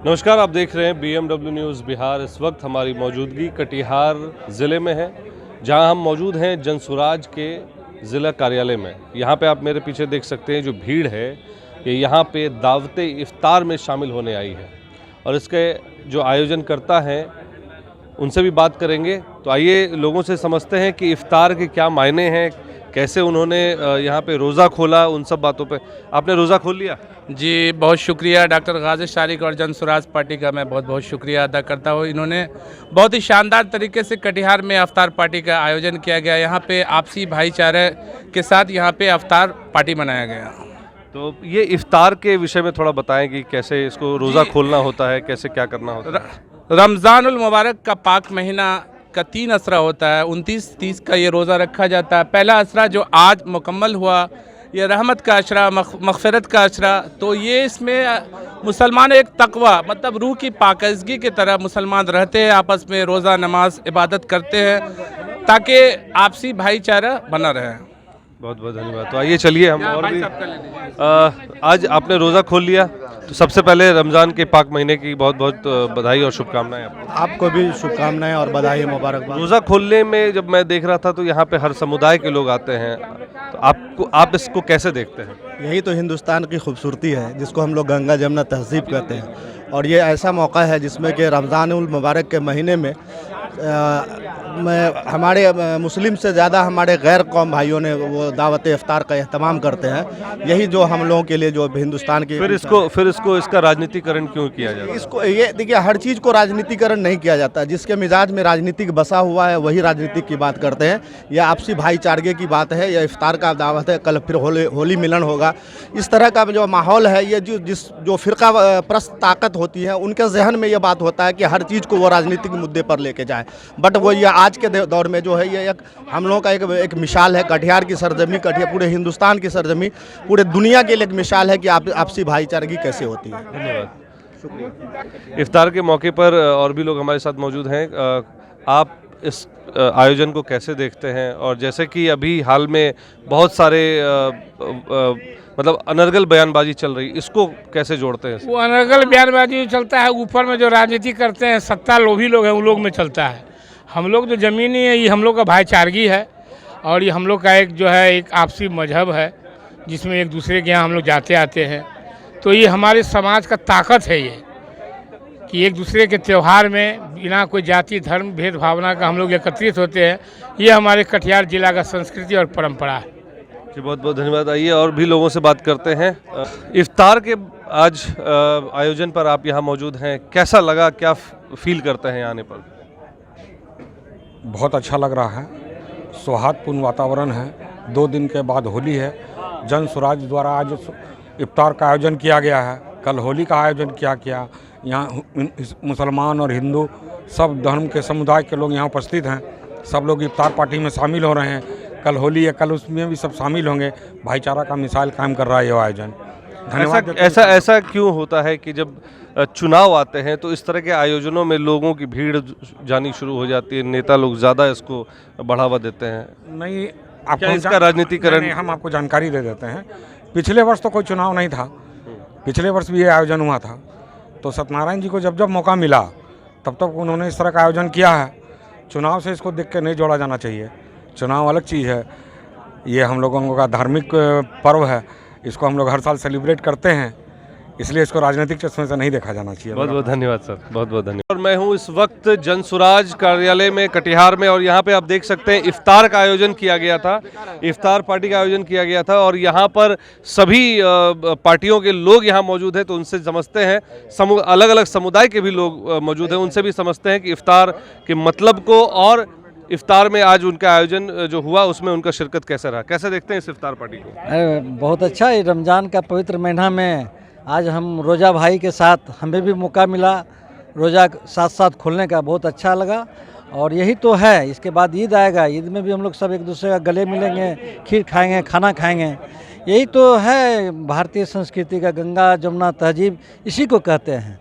नमस्कार, आप देख रहे हैं BMW न्यूज़ बिहार। इस वक्त हमारी मौजूदगी कटिहार ज़िले में है, जहां हम मौजूद हैं जनसुराज के ज़िला कार्यालय में। यहां पे आप मेरे पीछे देख सकते हैं जो भीड़ है ये यहां पे दावते इफ्तार में शामिल होने आई है और इसके जो आयोजनकर्ता हैं उनसे भी बात करेंगे। तो आइए लोगों से समझते हैं कि इफ्तार के क्या मायने हैं, कैसे उन्होंने यहाँ पे रोज़ा खोला, उन सब बातों पे। आपने रोज़ा खोल लिया? जी, बहुत शुक्रिया डॉक्टर गाज़ी शारिक और जनसुराज पार्टी का मैं बहुत बहुत शुक्रिया अदा करता हूँ। इन्होंने बहुत ही शानदार तरीके से कटिहार में अफ्तार पार्टी का आयोजन किया गया। यहाँ पे आपसी भाईचारे के साथ यहाँ पे अफ्तार पार्टी मनाया गया। तो ये इफ्तार के विषय में थोड़ा बताएं कि कैसे इसको रोज़ा खोलना होता है, कैसे क्या करना होता है। रमज़ानुल मुबारक का पाक महीना का 3 असरा होता है। 29-30 का ये रोज़ा रखा जाता है। पहला असरा जो आज मुकम्मल हुआ ये रहमत का अशरा, मग़फ़िरत का अशरा। तो ये इसमें मुसलमान एक तक़वा मतलब रूह की पाकीज़गी की तरह मुसलमान रहते हैं, आपस में रोज़ा नमाज इबादत करते हैं ताकि आपसी भाईचारा बना रहे। बहुत बहुत धन्यवाद। तो आइए चलिए हम और भी आज आपने रोज़ा खोल लिया, तो सबसे पहले रमज़ान के पाक महीने की बहुत बहुत बधाई और शुभकामनाएं आपको भी शुभकामनाएं और बधाई मुबारकबाद। रोज़ा खोलने में जब मैं देख रहा था तो यहाँ पे हर समुदाय के लोग आते हैं, तो आप इसको कैसे देखते हैं? यही तो हिंदुस्तान की खूबसूरती है जिसको हम लोग गंगा जमुना तहज़ीब कहते हैं। और ये ऐसा मौका है जिसमें कि रमज़ानुल मुबारक के महीने में हमारे मुस्लिम से ज़्यादा हमारे गैर कौम भाइयों ने वो दावत इफ्तार का एहतमाम करते हैं। यही जो हम लोगों के लिए जो हिंदुस्तान की फिर इसको इसका राजनीतिकरण क्यों किया जाता है? इसको ये देखिए, हर चीज़ को राजनीतिकरण नहीं किया जाता। जिसके मिजाज में राजनीतिक बसा हुआ है वही राजनीतिक की बात करते हैं। यह आपसी भाईचारे की बात है, यह इफ्तार का दावत है। कल फिर होली मिलन होगा। इस तरह का जो माहौल है, ये जो फ़िरका प्रस्त ताकत होती है उनके जहन में ये बात होता है कि हर चीज़ को वो राजनीतिक मुद्दे पर लेके जाए। बट वो ये आज के दौर में जो है ये हम लोगों का एक मिसाल है। कटिहार की सरजमी, कटिहार पूरे हिंदुस्तान की सरजमी, पूरे दुनिया के लिए एक मिसाल है कि आपसी भाईचारगी कैसे होती है। धन्यवाद। इफ्तार के मौके पर और भी लोग हमारे साथ मौजूद हैं। आप इस आयोजन को कैसे देखते हैं? और जैसे कि अभी हाल में बहुत सारे मतलब अनर्गल बयानबाजी चल रही, इसको कैसे जोड़ते हैं? वो अनर्गल बयानबाजी चलता है, ऊपर में जो राजनीति करते हैं सत्ता लोभी लोग हैं उन लोग में चलता है। हम लोग जो ज़मीनी है ये हम लोग का भाईचारगी है और ये हम लोग का एक जो है एक आपसी मजहब है जिसमें एक दूसरे के यहाँ हम लोग जाते आते हैं। तो ये हमारे समाज का ताकत है ये कि एक दूसरे के त्यौहार में बिना कोई जाति धर्म भेदभावना का हम लोग एकत्रित होते हैं। ये हमारे कटिहार जिला का संस्कृति और परंपरा है। जी, बहुत बहुत धन्यवाद। आइए और भी लोगों से बात करते हैं। इफ्तार के आज आयोजन पर आप यहाँ मौजूद हैं, कैसा लगा, क्या फील करते हैं आने पर? बहुत अच्छा लग रहा है, सौहार्दपूर्ण वातावरण है। 2 दिन के बाद होली है। जनसुराज द्वारा आज इफ्तार का आयोजन किया गया है, कल होली का आयोजन किया गया। यहाँ मुसलमान और हिंदू सब धर्म के समुदाय के लोग यहाँ उपस्थित हैं। सब लोग इफ्तार पार्टी में शामिल हो रहे हैं। कल होली है, कल उसमें भी सब शामिल होंगे। भाईचारा का मिसाल कायम कर रहा है ये आयोजन। धन्यवाद। ऐसा क्यों होता है कि जब चुनाव आते हैं तो इस तरह के आयोजनों में लोगों की भीड़ जानी शुरू हो जाती है, नेता लोग ज़्यादा इसको बढ़ावा देते हैं? नहीं, क्या इसका राजनीतिकरण? हम आपको जानकारी दे देते हैं। पिछले वर्ष तो कोई चुनाव नहीं था, पिछले वर्ष भी ये आयोजन हुआ था। तो सत्यनारायण जी को जब जब मौका मिला तब तक उन्होंने इस तरह का आयोजन किया है। चुनाव से इसको देख के नहीं जोड़ा जाना चाहिए। चुनाव अलग चीज़ है, ये हम लोगों का धार्मिक पर्व है, इसको हम लोग हर साल सेलिब्रेट करते हैं, इसलिए इसको राजनीतिक चश्मे से नहीं देखा जाना चाहिए। बहुत बहुत धन्यवाद सर, बहुत बहुत धन्यवाद। और मैं हूं इस वक्त जनसुराज कार्यालय में कटिहार में और यहाँ पे आप देख सकते हैं इफ्तार का आयोजन किया गया था, इफ्तार पार्टी का आयोजन किया गया था और यहाँ पर सभी पार्टियों के लोग यहाँ मौजूद हैं। तो उनसे समझते हैं, अलग अलग समुदाय के भी लोग मौजूद हैं, उनसे भी समझते हैं कि इफ्तार के मतलब को और इफ्तार में आज उनका आयोजन जो हुआ उसमें उनका शिरकत कैसा रहा, कैसे देखते हैं इस इफ्तार पार्टी को? बहुत अच्छा है। रमज़ान का पवित्र महीना में आज हम रोज़ा भाई के साथ हमें भी मौका मिला रोज़ा साथ साथ खोलने का, बहुत अच्छा लगा। और यही तो है, इसके बाद ईद आएगा, ईद में भी हम लोग सब एक दूसरे का गले मिलेंगे, खीर खाएंगे, खाना खाएंगे। यही तो है भारतीय संस्कृति का गंगा जमुना तहजीब, इसी को कहते हैं।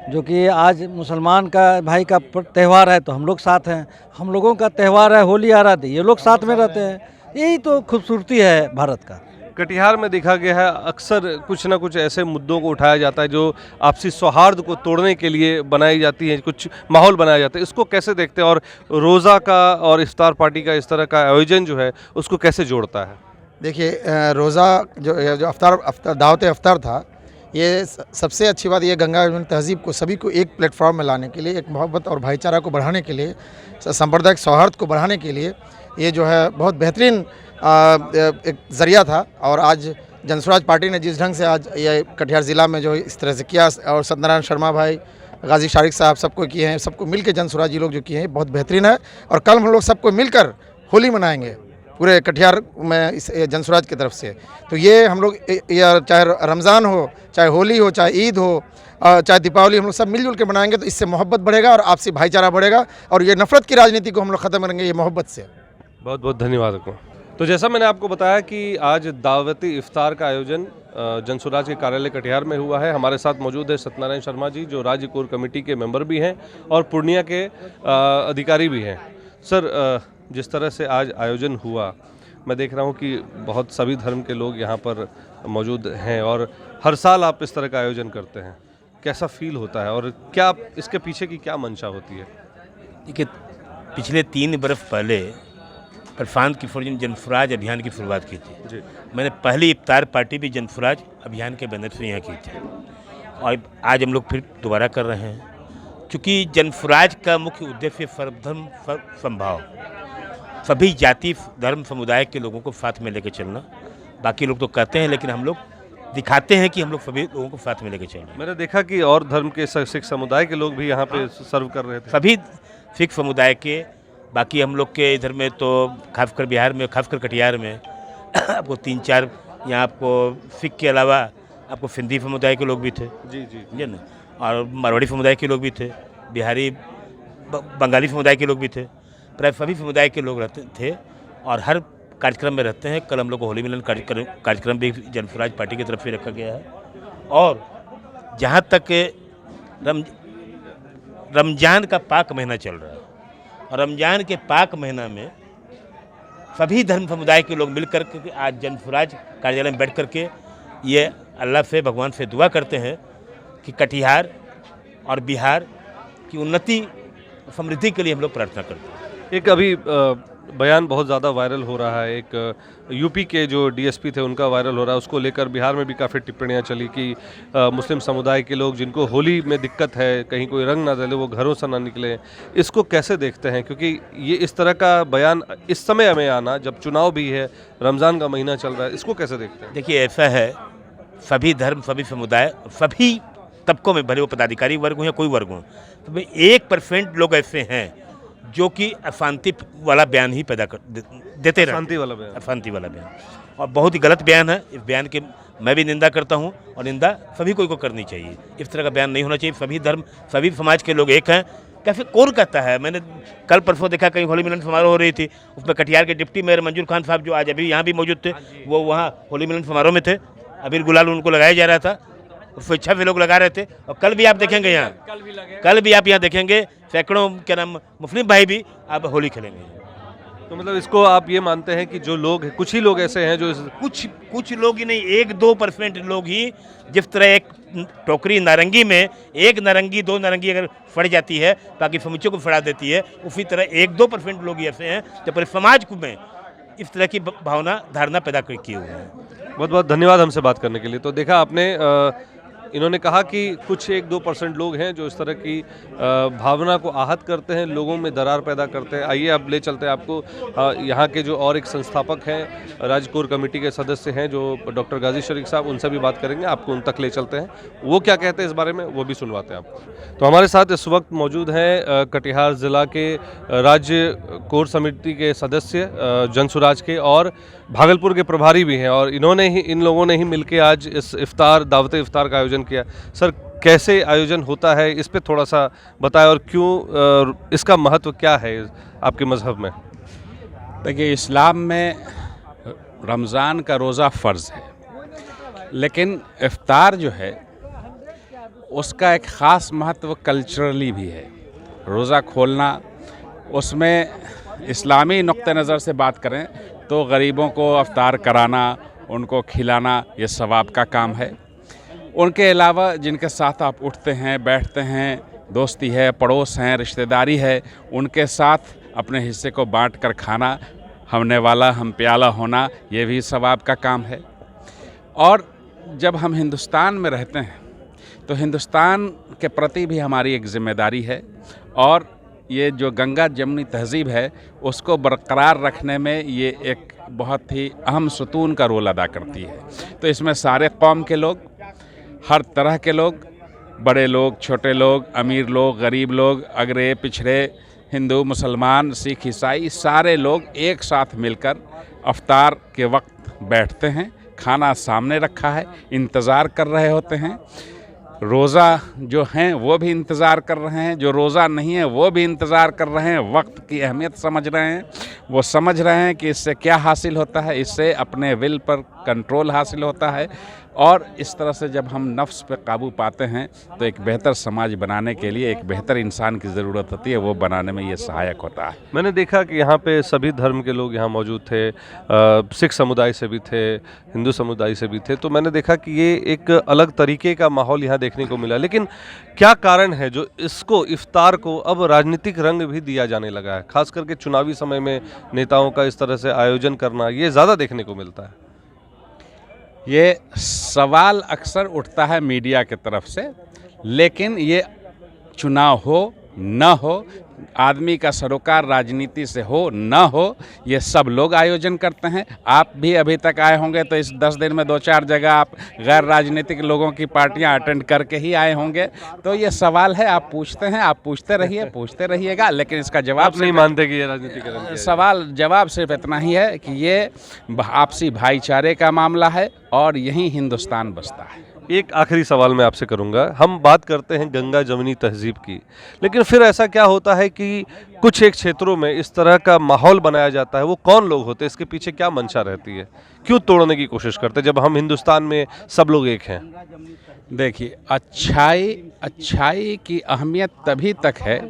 जो कि आज मुसलमान का भाई का त्यौहार है तो हम लोग साथ हैं, हम लोगों का त्यौहार है होली आ रहा है, ये लोग साथ में रहते हैं। यही तो खूबसूरती है भारत का। कटिहार में देखा गया है अक्सर कुछ ना कुछ ऐसे मुद्दों को उठाया जाता है जो आपसी सौहार्द को तोड़ने के लिए बनाई जाती है, कुछ माहौल बनाया जाता है। इसको कैसे देखते हैं और रोज़ा का और इफ्तार पार्टी का इस तरह का आयोजन जो है उसको कैसे जोड़ता है? देखिए रोज़ा जो अफ्तार दावत अफ्तार था, ये सबसे अच्छी बात ये गंगा यमुना तहज़ीब को सभी को एक प्लेटफॉर्म में लाने के लिए, एक मोहब्बत और भाईचारा को बढ़ाने के लिए, सांप्रदायिक सौहार्द को बढ़ाने के लिए ये जो है बहुत बेहतरीन एक ज़रिया था। और आज जनसुराज पार्टी ने जिस ढंग से आज ये कटिहार ज़िला में जो इस तरह से किया, और सत्यनारायण शर्मा भाई, गाजी शारिक साहब सबको किए हैं, सबको मिल के जनसुराज जी लोग जो किए हैं बहुत बेहतरीन है। और कल हम लोग सबको मिलकर होली मनाएंगे पूरे कटिहार में इस जनसुराज की तरफ से। तो ये हम लोग चाहे रमज़ान हो, चाहे होली हो, चाहे ईद हो, चाहे दीपावली, हम लोग सब मिलजुल के मनाएंगे। तो इससे मोहब्बत बढ़ेगा और आपसी भाईचारा बढ़ेगा, और ये नफ़रत की राजनीति को हम लोग ख़त्म करेंगे ये मोहब्बत से। बहुत बहुत धन्यवाद आपको। तो जैसा मैंने आपको बताया कि आज दावती इफ्तार का आयोजन जनसुराज के कार्यालय कटिहार में हुआ है। हमारे साथ मौजूद है सत्यनारायण शर्मा जी, जो राज्य कोर कमेटी के मेंबर भी हैं और पूर्णिया के अधिकारी भी हैं। सर, जिस तरह से आज आयोजन हुआ, मैं देख रहा हूं कि बहुत सभी धर्म के लोग यहां पर मौजूद हैं और हर साल आप इस तरह का आयोजन करते हैं। कैसा फील होता है और क्या इसके पीछे की क्या मंशा होती है? देखिए, पिछले 3 बरस पहले प्रशांत किशोर जी ने जनसुराज अभियान की शुरुआत की थी जी। मैंने पहली इफ्तार पार्टी भी जनसुराज अभियान के बैनर से यहाँ की थी, और आज हम लोग फिर दोबारा कर रहे हैं। क्योंकि जनसुराज का मुख्य उद्देश्य सर्वधर्म समभाव, सभी जाति धर्म समुदाय के लोगों को साथ में लेकर चलना। बाकी लोग तो कहते हैं, लेकिन हम लोग दिखाते हैं कि हम लोग सभी लोगों को साथ में लेकर चल रहे हैं। मैंने देखा कि और धर्म के सिख समुदाय के लोग भी यहाँ पे सर्व कर रहे थे। सभी सिख समुदाय के, बाकी हम लोग के इधर में तो खासकर बिहार में, खासकर कटिहार में आपको 3-4 यहाँ आपको सिख के अलावा आपको सिंधी समुदाय के लोग भी थे जी ना, और मारवाड़ी समुदाय के लोग भी थे, बिहारी बंगाली समुदाय के लोग भी थे, प्राय सभी समुदाय के लोग रहते थे और हर कार्यक्रम में रहते हैं। कल हम लोग को होली मिलन कार्यक्रम भी जनसुराज पार्टी की तरफ से रखा गया है। और जहाँ तक रमज़ान का पाक महीना चल रहा है, और रमज़ान के पाक महीना में सभी धर्म समुदाय के लोग मिलकर के आज जनसुराज कार्यालय में बैठ कर के ये अल्लाह से, भगवान से दुआ करते हैं कि कटिहार और बिहार की उन्नति समृद्धि के लिए हम लोग प्रार्थना करते हैं। एक अभी बयान बहुत ज़्यादा वायरल हो रहा है, एक यूपी के जो डीएसपी थे उनका वायरल हो रहा है, उसको लेकर बिहार में भी काफ़ी टिप्पणियां चली कि मुस्लिम समुदाय के लोग जिनको होली में दिक्कत है, कहीं कोई रंग ना डाले, वो घरों से ना निकले। इसको कैसे देखते हैं? क्योंकि ये इस तरह का बयान इस समय हमें आना, जब चुनाव भी है, रमज़ान का महीना चल रहा है, इसको कैसे देखते हैं? देखिए, ऐसा है, सभी धर्म, सभी समुदाय, सभी तबकों में, भले वो पदाधिकारी वर्ग हो या कोई वर्ग हो, तो 1% लोग ऐसे हैं जो कि अशांति वाला बयान ही पैदा कर देते रहे। अशांति वाला बयान, और बहुत ही गलत बयान है। इस बयान के मैं भी निंदा करता हूं, और निंदा सभी को करनी चाहिए। इस तरह का बयान नहीं होना चाहिए। सभी धर्म, सभी समाज के लोग एक हैं। कैसे कौन कहता है? मैंने कल परसों देखा कहीं होली मिलन समारोह हो रही थी, उसमें कटिहार के डिप्टी मेयर मंजूर खान साहब, जो आज अभी यहाँ भी मौजूद थे, वो वहाँ होली मिलन समारोह में थे। अबीर गुलाल उनको लगाया जा रहा था, स्वेच्छा से लोग लगा रहे थे। और कल भी आप देखेंगे यहाँ, कल भी आप यहाँ देखेंगे सैकड़ों क्या नाम मुस्लिम भाई भी अब होली खेलेंगे। तो मतलब इसको आप ये मानते हैं कि जो लोग, कुछ ही लोग ऐसे हैं जो कुछ लोग ही नहीं, 1-2% लोग ही, जिस तरह एक टोकरी नारंगी में 1 नारंगी 2 नारंगी अगर फट जाती है, बाकी समूचे को फड़ा देती है, उसी तरह 1-2% लोग ही ऐसे हैं जो पूरे समाज में इस तरह की भावना, धारणा पैदा किए हुए हैं। बहुत बहुत धन्यवाद हमसे बात करने के लिए। तो देखा आपने, इन्होंने कहा कि कुछ 1-2% लोग हैं जो इस तरह की भावना को आहत करते हैं, लोगों में दरार पैदा करते हैं। आइए अब ले चलते हैं आपको यहाँ के जो और एक संस्थापक हैं, राज्य कोर कमेटी के सदस्य हैं जो डॉक्टर गाजी शारिक साहब, उनसे भी बात करेंगे। आपको उन तक ले चलते हैं, वो क्या कहते हैं इस बारे में वो भी सुनवाते हैं आपको। तो हमारे साथ इस वक्त मौजूद हैं कटिहार ज़िला के राज्य कोर समिति के सदस्य जनसुराज के, और भागलपुर के प्रभारी भी हैं, और इन लोगों ने ही मिलकर आज इस दावत इफ्तार का आयोजन किया। सर, कैसे आयोजन होता है, इस पे थोड़ा सा बताएं, और क्यों इसका महत्व क्या है आपके मजहब में? देखिए, इस्लाम में रमज़ान का रोज़ा फ़र्ज़ है, लेकिन इफ्तार जो है उसका एक ख़ास महत्व कल्चरली भी है। रोज़ा खोलना, उसमें इस्लामी नुक्ते नज़र से बात करें तो गरीबों को इफ्तार कराना उनको खिलाना ये सवाब का काम है। उनके अलावा जिनके साथ आप उठते हैं, बैठते हैं, दोस्ती है, पड़ोस हैं, रिश्तेदारी है, उनके साथ अपने हिस्से को बांट कर खाना, हमने वाला हम प्याला होना, ये भी सवाब का काम है। और जब हम हिंदुस्तान में रहते हैं तो हिंदुस्तान के प्रति भी हमारी एक जिम्मेदारी है, और ये जो गंगा जमुनी तहज़ीब है उसको बरकरार रखने में ये एक बहुत ही अहम सुतून का रोल अदा करती है। तो इसमें सारे कौम के लोग, हर तरह के लोग, बड़े लोग, छोटे लोग, अमीर लोग, गरीब लोग, अगरे पिछड़े, हिंदू, मुसलमान, सिख, ईसाई, सारे लोग एक साथ मिलकर अफ्तार के वक्त बैठते हैं। खाना सामने रखा है, इंतज़ार कर रहे होते हैं। रोज़ा जो हैं वो भी इंतज़ार कर रहे हैं, जो रोज़ा नहीं है वो भी इंतज़ार कर रहे हैं। वक्त की अहमियत समझ रहे हैं, वो समझ रहे हैं कि इससे क्या हासिल होता है, इससे अपने विल पर कंट्रोल हासिल होता है। और इस तरह से जब हम नफ्स पे काबू पाते हैं तो एक बेहतर समाज बनाने के लिए एक बेहतर इंसान की ज़रूरत होती है, वो बनाने में ये सहायक होता है। मैंने देखा कि यहाँ पे सभी धर्म के लोग यहाँ मौजूद थे, सिख समुदाय से भी थे, हिंदू समुदाय से भी थे, तो मैंने देखा कि ये एक अलग तरीके का माहौल यहाँ देखने को मिला। लेकिन क्या कारण है जो इसको, इफ्तार को अब राजनीतिक रंग भी दिया जाने लगा है? खास करके चुनावी समय में नेताओं का इस तरह से आयोजन करना ये ज़्यादा देखने को मिलता है। ये सवाल अक्सर उठता है मीडिया की तरफ से, लेकिन ये चुनाव हो न हो, आदमी का सरोकार राजनीति से हो न हो, ये सब लोग आयोजन करते हैं। आप भी अभी तक आए होंगे तो इस 10 दिन में 2-4 जगह आप गैर राजनीतिक लोगों की पार्टियां अटेंड करके ही आए होंगे। तो ये सवाल है, आप पूछते हैं, आप पूछते रहिए, पूछते रहिएगा, लेकिन इसका जवाब नहीं मानते कि ये राजनीतिकरण है? सवाल जवाब सिर्फ इतना ही है कि ये आपसी भाईचारे का मामला है और यहीं हिंदुस्तान बसता है। एक आखिरी सवाल मैं आपसे करूंगा। हम बात करते हैं गंगा जमुनी तहजीब की, लेकिन फिर ऐसा क्या होता है कि कुछ एक क्षेत्रों में इस तरह का माहौल बनाया जाता है? वो कौन लोग होते हैं? इसके पीछे क्या मंशा रहती है? क्यों तोड़ने की कोशिश करते हैं जब हम हिंदुस्तान में सब लोग एक हैं? देखिए, अच्छाई की अहमियत तभी तक है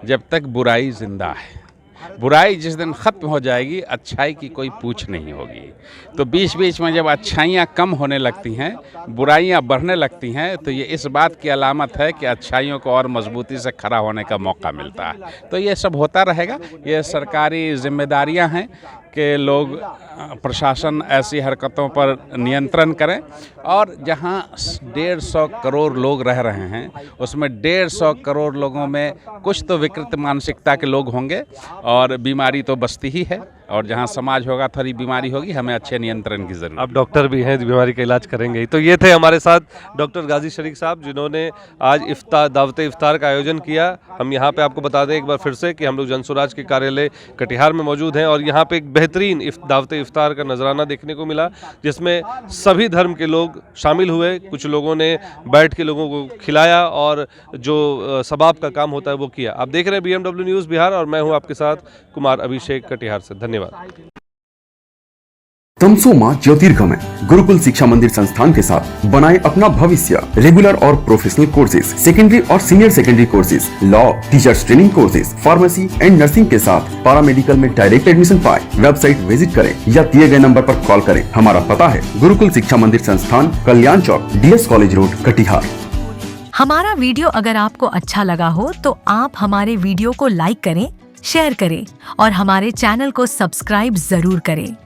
जब तक बुराई जिंदा है। बुराई जिस दिन ख़त्म हो जाएगी, अच्छाई की कोई पूछ नहीं होगी। तो बीच बीच में जब अच्छाइयाँ कम होने लगती हैं, बुराइयाँ बढ़ने लगती हैं, तो ये इस बात की अलामत है कि अच्छाइयों को और मजबूती से खड़ा होने का मौका मिलता है। तो ये सब होता रहेगा। ये सरकारी जिम्मेदारियाँ हैं कि लोग, प्रशासन ऐसी हरकतों पर नियंत्रण करें। और जहां 150 करोड़ लोग रह रहे हैं, उसमें 150 करोड़ लोगों में कुछ तो विकृत मानसिकता के लोग होंगे, और बीमारी तो बसती ही है। और जहां समाज होगा थोड़ी बीमारी होगी, हमें अच्छे नियंत्रण की ज़रूरत। आप डॉक्टर भी हैं, बीमारी का इलाज करेंगे ही। तो ये थे हमारे साथ डॉक्टर गाजी शरीक साहब, जिन्होंने आज दावत इफ्तार का आयोजन किया। हम यहाँ पे आपको बता दें एक बार फिर से कि हम लोग जनसुराज के कार्यालय कटिहार में मौजूद हैं, और यहाँ पे एक बेहतरीन दावत इफ्तार का नजराना देखने को मिला, जिसमें सभी धर्म के लोग शामिल हुए। कुछ लोगों ने बैठ के लोगों को खिलाया और जो सबाब का काम होता है वो किया। आप देख रहे हैं BMW न्यूज़ बिहार, और मैं हूँ आपके साथ कुमार अभिषेक कटिहार से। धन्यवाद। तमसोमा ज्योतिर्गमय गुरुकुल शिक्षा मंदिर संस्थान के साथ बनाए अपना भविष्य। रेगुलर और प्रोफेशनल कोर्सेज, सेकेंडरी और senior secondary courses, law, teachers training courses, pharmacy and nursing के साथ पैरामेडिकल में डायरेक्ट एडमिशन पाए। वेबसाइट विजिट करें या दिए गए नंबर पर कॉल करें। हमारा पता है गुरुकुल शिक्षा मंदिर संस्थान, कल्याण चौक, DS कॉलेज रोड, कटिहार। हमारा वीडियो अगर आपको अच्छा लगा हो तो आप हमारे वीडियो को लाइक करें, शेयर करें और हमारे चैनल को सब्सक्राइब जरूर करें।